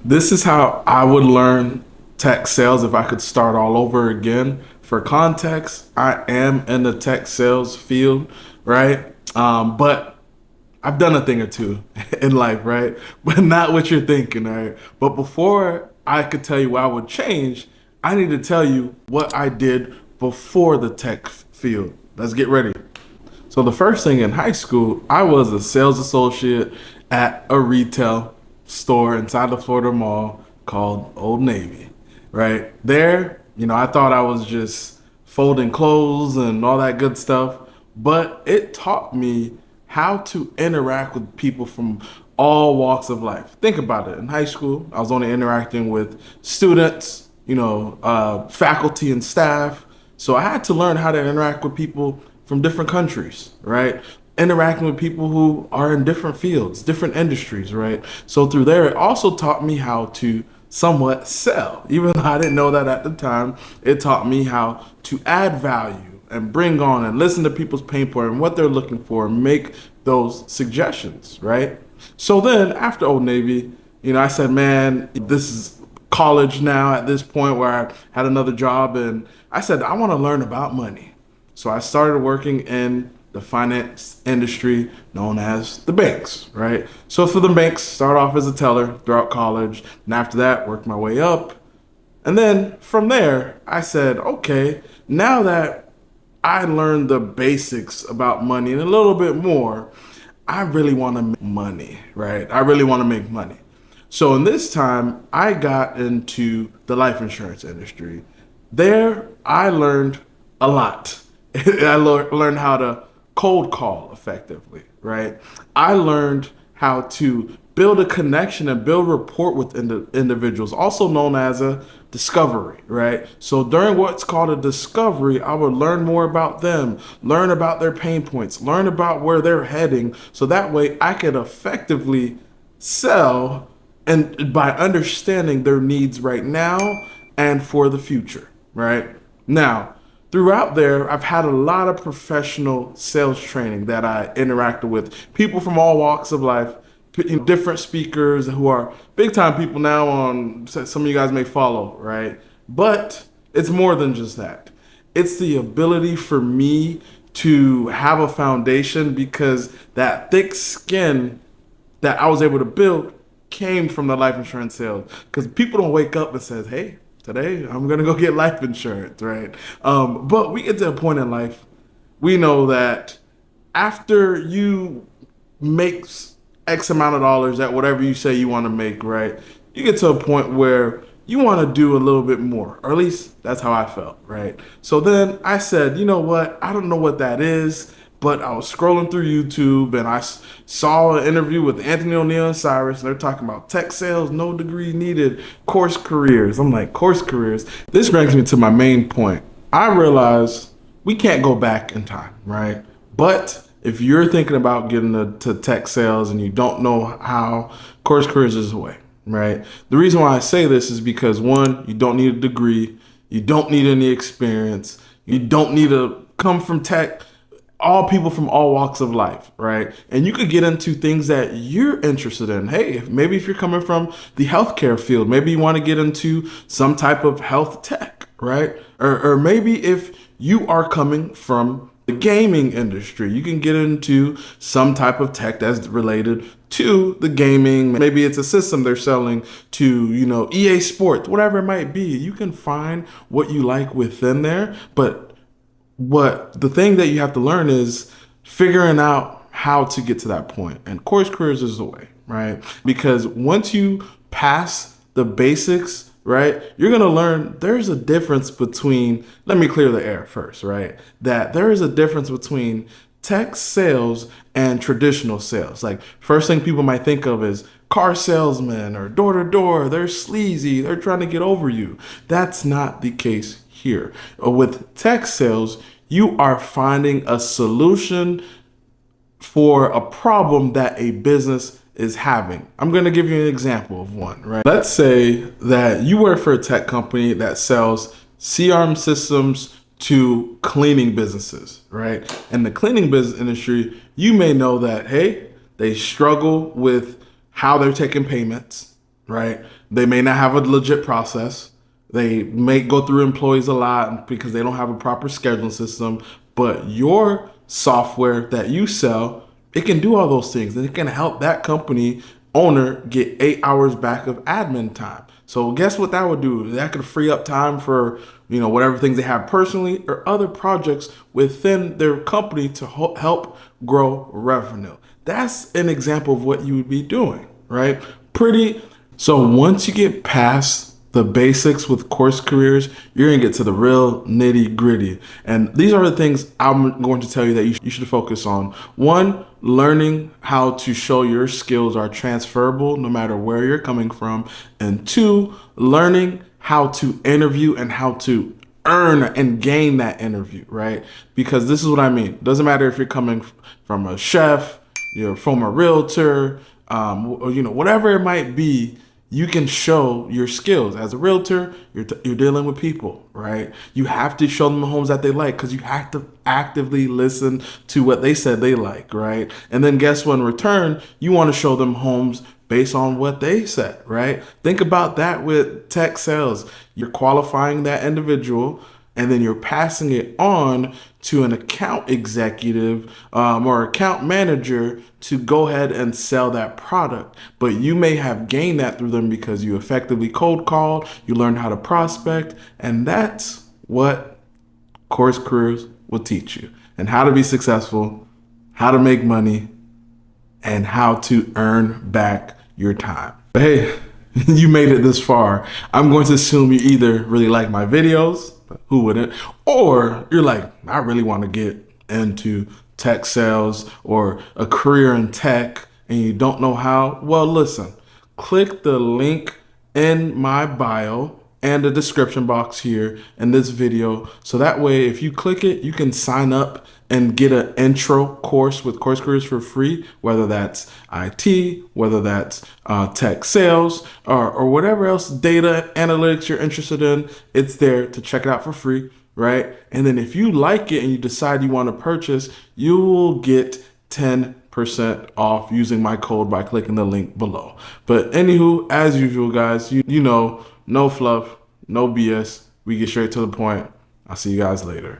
This is how I would learn tech sales if I could start all over again. For context, I am in the tech sales field, right? But I've done a thing or two in life, right? But not what you're thinking, right? But before I could tell you what I would change, I need to tell you what I did before the tech field. Let's get ready. So the first thing in high school, I was a sales associate at a retail store inside the Florida Mall called Old Navy. Right there, I thought I was just folding clothes and all that good stuff, but it taught me how to interact with people from all walks of life. Think about it. In high school, I was only interacting with students, faculty and staff. So I had to learn how to interact with people from different countries, right? Interacting with people who are in different fields, different industries, right? So through there, it also taught me how to somewhat sell. Even though I didn't know that at the time, it taught me how to add value and bring on and listen to people's pain point and what they're looking for and make those suggestions, right? So then after Old Navy, I said, man, this is college now at this point where I had another job, and I said, I want to learn about money. So I started working in the finance industry known as the banks, right? So for the banks, start off as a teller throughout college, and after that, worked my way up. And then from there, I said, okay, now that I learned the basics about money and a little bit more, I really want to make money, right? I really want to make money. So in this time, I got into the life insurance industry. There, I learned a lot. Learned how to cold call effectively, right? I learned how to build a connection and build rapport with individuals, also known as a discovery, right? So during what's called a discovery, I would learn more about them, learn about their pain points, learn about where they're heading, so that way I could effectively sell and by understanding their needs right now and for the future, right? Now, throughout there, I've had a lot of professional sales training that I interacted with people from all walks of life, different speakers who are big time people now on some of you guys may follow, right? But it's more than just that. It's the ability for me to have a foundation because that thick skin that I was able to build came from the life insurance sales. Because people don't wake up and says, hey, today I'm gonna go get life insurance, right? But we get to a point in life, we know that after you make X amount of dollars at whatever you say you want to make, right? You get to a point where you want to do a little bit more, or at least that's how I felt, right? So then I said, you know what? I don't know what that is, but I was scrolling through YouTube and I saw an interview with Anthony O'Neill and Cyrus, and they're talking about tech sales, no degree needed, CourseCareers. I'm like, CourseCareers. This brings me to my main point. I realized we can't go back in time, right? But if you're thinking about getting to tech sales and you don't know how, CourseCareers is the way, right? The reason why I say this is because one, you don't need a degree, you don't need any experience, you don't need to come from tech, all people from all walks of life, right? And you could get into things that you're interested in. Hey, maybe if you're coming from the healthcare field, maybe you want to get into some type of health tech, right? Or maybe if you are coming from the gaming industry, you can get into some type of tech that's related to the gaming. Maybe it's a system they're selling to, EA Sports, whatever it might be. You can find what you like within there, but what the thing that you have to learn is figuring out how to get to that point. And CourseCareers is the way, right? Because once you pass the basics, right, you're going to learn there's a difference between, let me clear the air first, right? That there is a difference between tech sales and traditional sales. Like first thing people might think of is car salesmen or door to door. They're sleazy. They're trying to get over you. That's not the case here. With tech sales, you are finding a solution for a problem that a business is having. I'm going to give you an example of one, right? Let's say that you work for a tech company that sells CRM systems to cleaning businesses, right? In the cleaning business industry, you may know that, hey, they struggle with how they're taking payments, right? They may not have a legit process. They may go through employees a lot because they don't have a proper scheduling system. But your software that you sell, it can do all those things and it can help that company owner get 8 hours back of admin time. So guess what that would do? That could free up time for, whatever things they have personally or other projects within their company to help grow revenue. That's an example of what you would be doing, right? So once you get past the basics with course careers, you're gonna get to the real nitty gritty. And these are the things I'm going to tell you that you should focus on. One, learning how to show your skills are transferable no matter where you're coming from. And two, learning how to interview and how to earn and gain that interview, right? Because this is what I mean. It doesn't matter if you're coming from a chef, you're from a realtor, or, whatever it might be, you can show your skills. As a realtor, you're dealing with people, right? You have to show them the homes that they like because you have to actively listen to what they said they like, right? And then guess what? In return, you want to show them homes based on what they said, right? Think about that with tech sales. You're qualifying that individual and then you're passing it on to an account executive or account manager to go ahead and sell that product. But you may have gained that through them because you effectively cold called, you learned how to prospect, and that's what Course Careers will teach you. And how to be successful, how to make money, and how to earn back your time. But hey, you made it this far. I'm going to assume you either really like my videos, who wouldn't, or you're like, I really want to get into tech sales or a career in tech and you don't know how. Well, listen, click the link in my bio and the description box here in this video. So that way, if you click it, you can sign up and get an intro course with CourseCareers for free, whether that's IT, whether that's tech sales, or whatever else data analytics you're interested in. It's there to check it out for free, right? And then if you like it and you decide you want to purchase, you will get 10% off using my code by clicking the link below. But anywho, as usual, guys, you know, no fluff, no BS. We get straight to the point. I'll see you guys later.